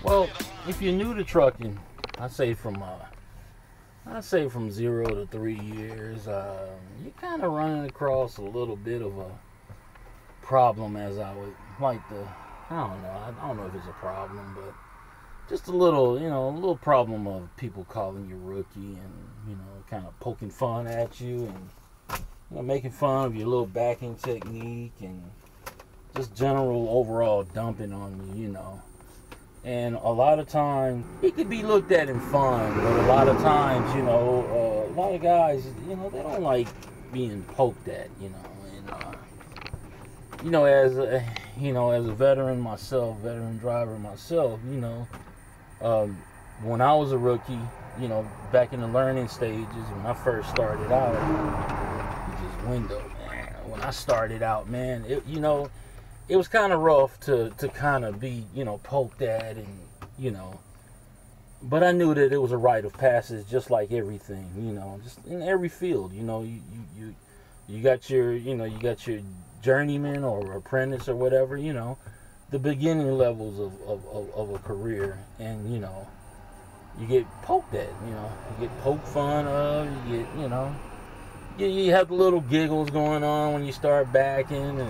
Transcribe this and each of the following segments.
Well, if you're new to trucking, I say from 0 to 3 years, you're kind of running across a little bit of a problem, as I would like to. I don't know if it's a problem, but just a little problem of people calling you rookie and kind of poking fun at you and making fun of your little backing technique and just general overall dumping on you. And a lot of times, it could be looked at in fun, but a lot of times, a lot of guys, they don't like being poked at, and, as a veteran driver myself, when I was a rookie, back in the learning stages, when I first started out, just window, man. When I started out, man, it was kind of rough to kind of be, poked at and, but I knew that it was a rite of passage, just like everything, just in every field, you got your journeyman or apprentice or whatever, the beginning levels of a career, and, you get poked at, you get poked fun of, you have the little giggles going on when you start backing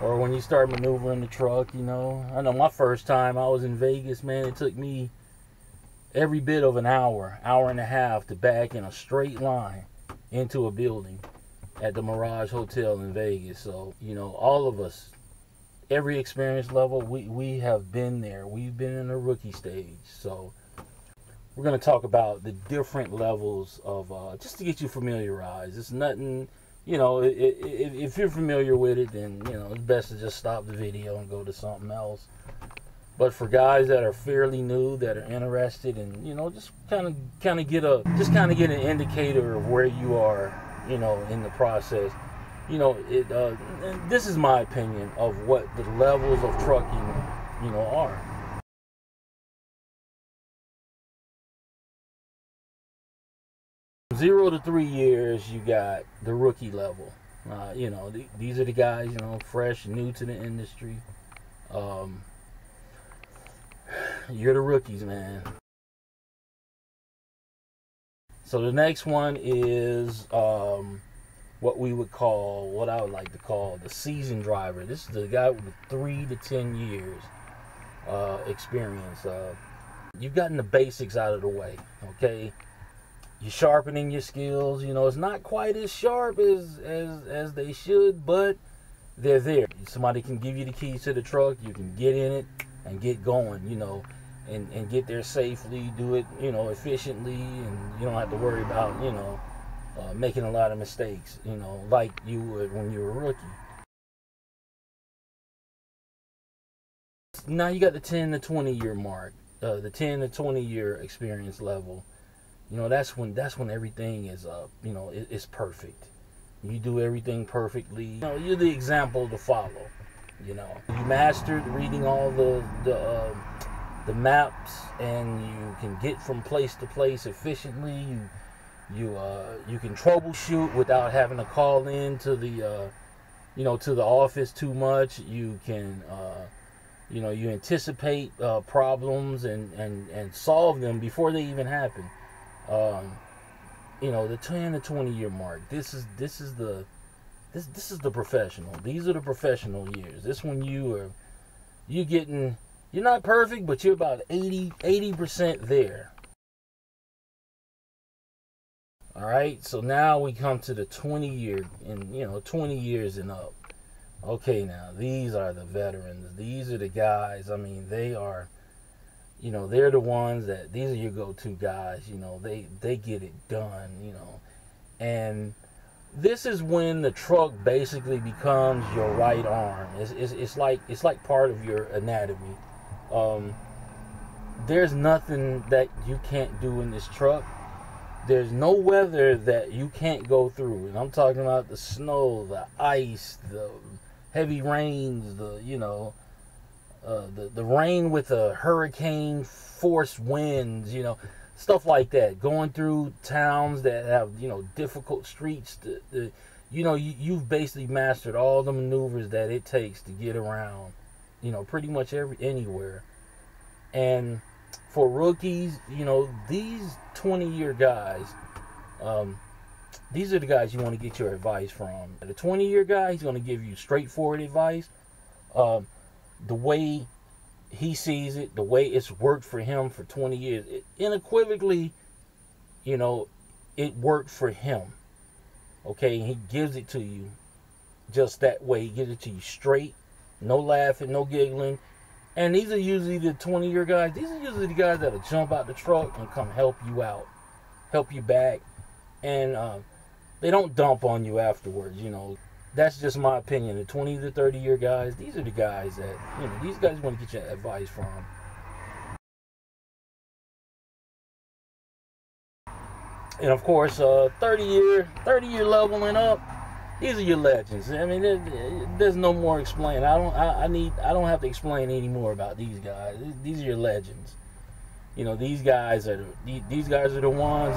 or when you start maneuvering the truck, I know my first time I was in Vegas, man, it took me every bit of an hour and a half to back in a straight line into a building at the Mirage Hotel in Vegas. So, all of us, every experience level, we have been there. We've been in the rookie stage. So we're going to talk about the different levels of, just to get you familiarized. It's nothing... if you're familiar with it, then, it's best to just stop the video and go to something else. But for guys that are fairly new, that are interested, and, just kind of get an indicator of where you are, in the process. This is my opinion of what the levels of trucking, are. 0 to 3 years, you got the rookie level. These are the guys, fresh, new to the industry. You're the rookies, man. So the next one is what I would like to call the seasoned driver. This is the guy with 3 to 10 years experience. You've gotten the basics out of the way, okay? You're sharpening your skills. It's not quite as sharp as they should, but they're there. Somebody can give you the keys to the truck. You can get in it and get going, and get there safely, do it, efficiently, and you don't have to worry about, making a lot of mistakes, like you would when you were a rookie. Now you got the 10 to 20 year mark, the 10 to 20 year experience level. That's when everything is it's perfect. You do everything perfectly. You're the example to follow. You mastered reading all the maps, and you can get from place to place efficiently. You can troubleshoot without having to call in to the to the office too much. You can you anticipate problems and solve them before they even happen. The 10 to 20 year mark. This is the professional. These are the professional years. This one you're not perfect, but you're about 80% there. All right. So now we come to the 20 year, and 20 years and up. Okay, now these are the veterans. These are the guys. I mean, they are. They're the ones these are your go-to guys, they get it done, and this is when the truck basically becomes your right arm. It's like part of your anatomy. There's nothing that you can't do in this truck. There's no weather that you can't go through, and I'm talking about the snow, the ice, the heavy rains, the rain with a hurricane force winds, stuff like that. Going through towns that have, you know, difficult streets. You know, you've basically mastered all the maneuvers that it takes to get around, you know, pretty much anywhere. And for rookies, you know, these 20-year guys, these are the guys you want to get your advice from. The 20-year guy, he's going to give you straightforward advice. The way he sees it, the way it's worked for him for 20 years. Unequivocally, you know, it worked for him. Okay, he gives it to you just that way. He gives it to you straight, no laughing, no giggling. And these are usually the 20-year guys. These are usually the guys that'll jump out the truck and come help you out, help you back. And they don't dump on you afterwards, you know. That's just my opinion. The 20 to 30-year guys, these are the guys that, you know, these guys want to get your advice from. And of course, 30-year level and up, these are your legends. I mean, there's no more explaining. I don't have to explain any more about these guys. These are your legends. You know, these guys are the ones.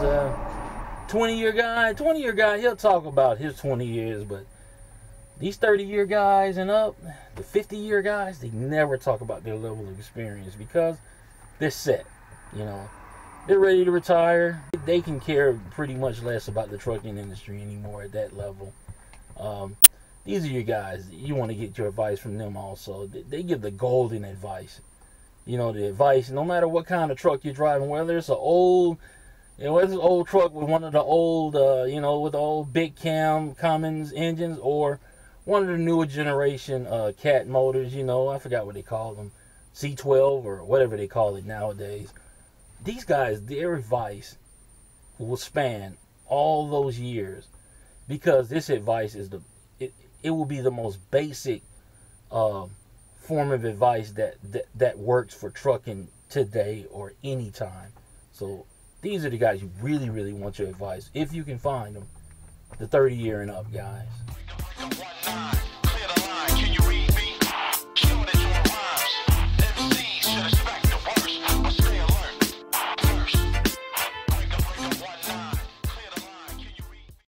20-year guy, he'll talk about his 20 years, but these 30-year guys and up, the 50-year guys, they never talk about their level of experience because they're set. You know, they're ready to retire. They can care pretty much less about the trucking industry anymore at that level. These are your guys. You want to get your advice from them also. They give the golden advice. You know, the advice, no matter what kind of truck you're driving, whether it's an old, you know, whether it's an old truck with one of the old, you know, with the old big cam Cummins engines, or one of the newer generation Cat motors, you know, I forgot what they call them, C12 or whatever they call it nowadays. These guys, their advice will span all those years, because this advice is it will be the most basic form of advice that works for trucking today or anytime. So these are the guys you really, really want your advice, if you can find them, the 30-year and up guys.